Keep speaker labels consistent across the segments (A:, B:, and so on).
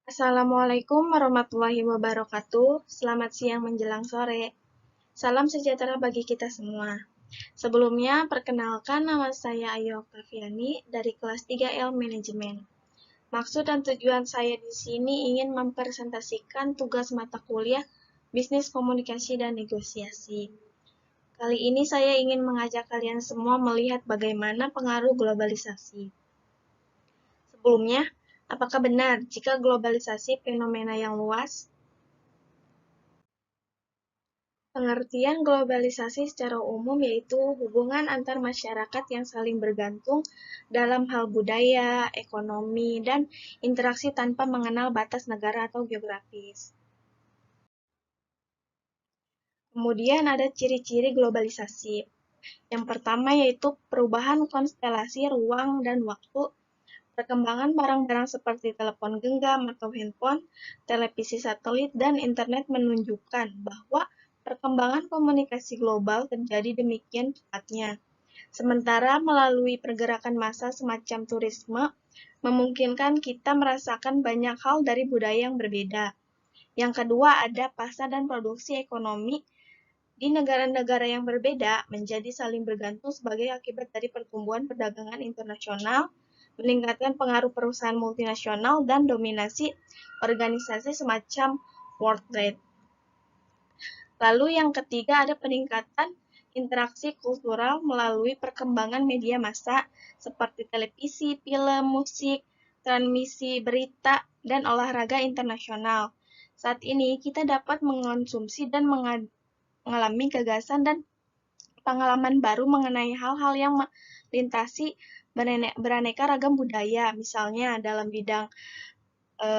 A: Assalamualaikum warahmatullahi wabarakatuh. Selamat siang menjelang sore. Salam sejahtera bagi kita semua. Sebelumnya, perkenalkan nama saya Ayu Oktaviani dari kelas 3L Manajemen. Maksud dan tujuan saya di sini ingin mempresentasikan tugas mata kuliah Bisnis Komunikasi dan Negosiasi. Kali ini saya ingin mengajak kalian semua melihat bagaimana pengaruh globalisasi. Sebelumnya, apakah benar jika globalisasi fenomena yang luas? Pengertian globalisasi secara umum yaitu hubungan antar masyarakat yang saling bergantung dalam hal budaya, ekonomi, dan interaksi tanpa mengenal batas negara atau geografis. Kemudian ada ciri-ciri globalisasi. Yang pertama yaitu perubahan konstelasi ruang dan waktu. Perkembangan barang-barang seperti telepon genggam atau handphone, televisi satelit, dan internet menunjukkan bahwa perkembangan komunikasi global terjadi demikian cepatnya. Sementara melalui pergerakan massa semacam turisme, memungkinkan kita merasakan banyak hal dari budaya yang berbeda. Yang kedua ada pasar dan produksi ekonomi di negara-negara yang berbeda menjadi saling bergantung sebagai akibat dari pertumbuhan perdagangan internasional, meningkatkan pengaruh perusahaan multinasional, dan dominasi organisasi semacam World Trade. Lalu yang ketiga ada peningkatan interaksi kultural melalui perkembangan media massa seperti televisi, film, musik, transmisi berita, dan olahraga internasional. Saat ini kita dapat mengonsumsi dan mengalami gagasan dan pengalaman baru mengenai hal-hal yang melintasi beraneka ragam budaya, misalnya dalam bidang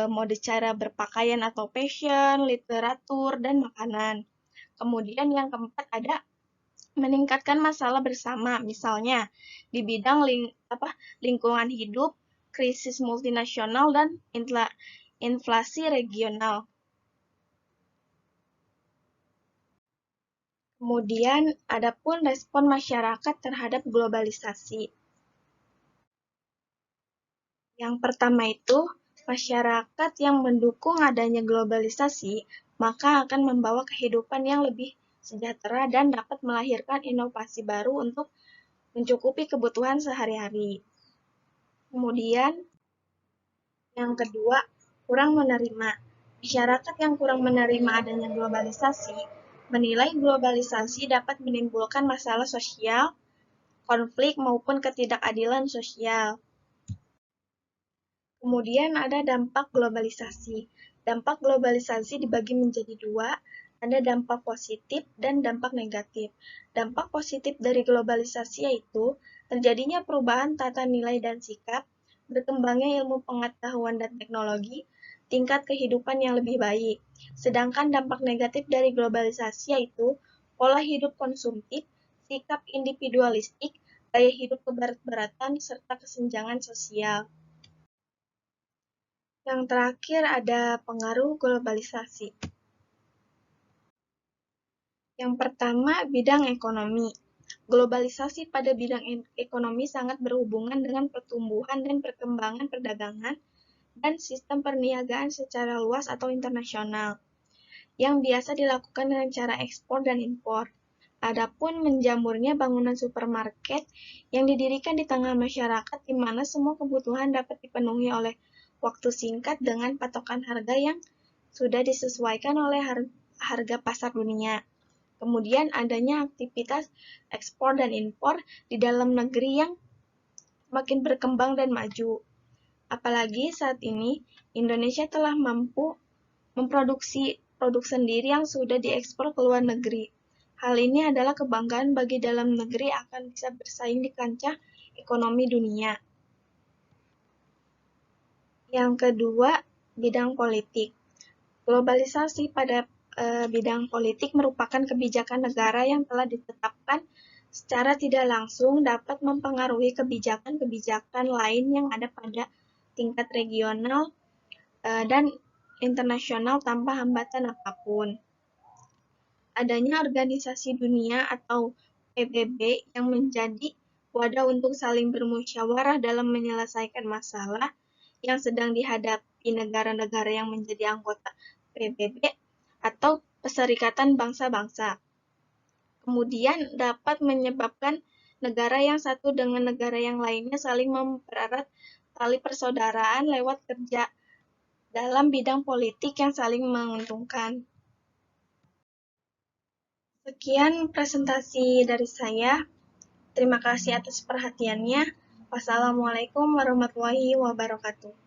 A: mode cara berpakaian atau fashion, literatur, dan makanan. Kemudian yang keempat ada meningkatkan masalah bersama, misalnya di bidang lingkungan hidup, krisis multinasional, dan inflasi regional. Kemudian, adapun respon masyarakat terhadap globalisasi. Yang pertama itu, masyarakat yang mendukung adanya globalisasi, maka akan membawa kehidupan yang lebih sejahtera dan dapat melahirkan inovasi baru untuk mencukupi kebutuhan sehari-hari. Kemudian, yang kedua, kurang menerima. Masyarakat yang kurang menerima adanya globalisasi menilai globalisasi dapat menimbulkan masalah sosial, konflik, maupun ketidakadilan sosial. Kemudian ada dampak globalisasi. Dampak globalisasi dibagi menjadi dua, ada dampak positif dan dampak negatif. Dampak positif dari globalisasi yaitu terjadinya perubahan tata nilai dan sikap, berkembangnya ilmu pengetahuan dan teknologi, tingkat kehidupan yang lebih baik. Sedangkan dampak negatif dari globalisasi yaitu pola hidup konsumtif, sikap individualistik, gaya hidup keberat-beratan, serta kesenjangan sosial. Yang terakhir ada pengaruh globalisasi. Yang pertama, bidang ekonomi. Globalisasi pada bidang ekonomi sangat berhubungan dengan pertumbuhan dan perkembangan perdagangan dan sistem perniagaan secara luas atau internasional, yang biasa dilakukan dengan cara ekspor dan impor. Adapun menjamurnya bangunan supermarket yang didirikan di tengah masyarakat di mana semua kebutuhan dapat dipenuhi oleh waktu singkat dengan patokan harga yang sudah disesuaikan oleh harga pasar dunia. Kemudian adanya aktivitas ekspor dan impor di dalam negeri yang makin berkembang dan maju. Apalagi saat ini Indonesia telah mampu memproduksi produk sendiri yang sudah diekspor ke luar negeri. Hal ini adalah kebanggaan bagi dalam negeri akan bisa bersaing di kancah ekonomi dunia. Yang kedua, bidang politik. Globalisasi pada bidang politik merupakan kebijakan negara yang telah ditetapkan secara tidak langsung dapat mempengaruhi kebijakan-kebijakan lain yang ada pada tingkat regional dan internasional tanpa hambatan apapun. Adanya organisasi dunia atau PBB yang menjadi wadah untuk saling bermusyawarah dalam menyelesaikan masalah yang sedang dihadapi negara-negara yang menjadi anggota PBB atau Perserikatan Bangsa-Bangsa. Kemudian dapat menyebabkan negara yang satu dengan negara yang lainnya saling mempererat tali persaudaraan lewat kerja dalam bidang politik yang saling menguntungkan. Sekian presentasi dari saya. Terima kasih atas perhatiannya. Wassalamualaikum warahmatullahi wabarakatuh.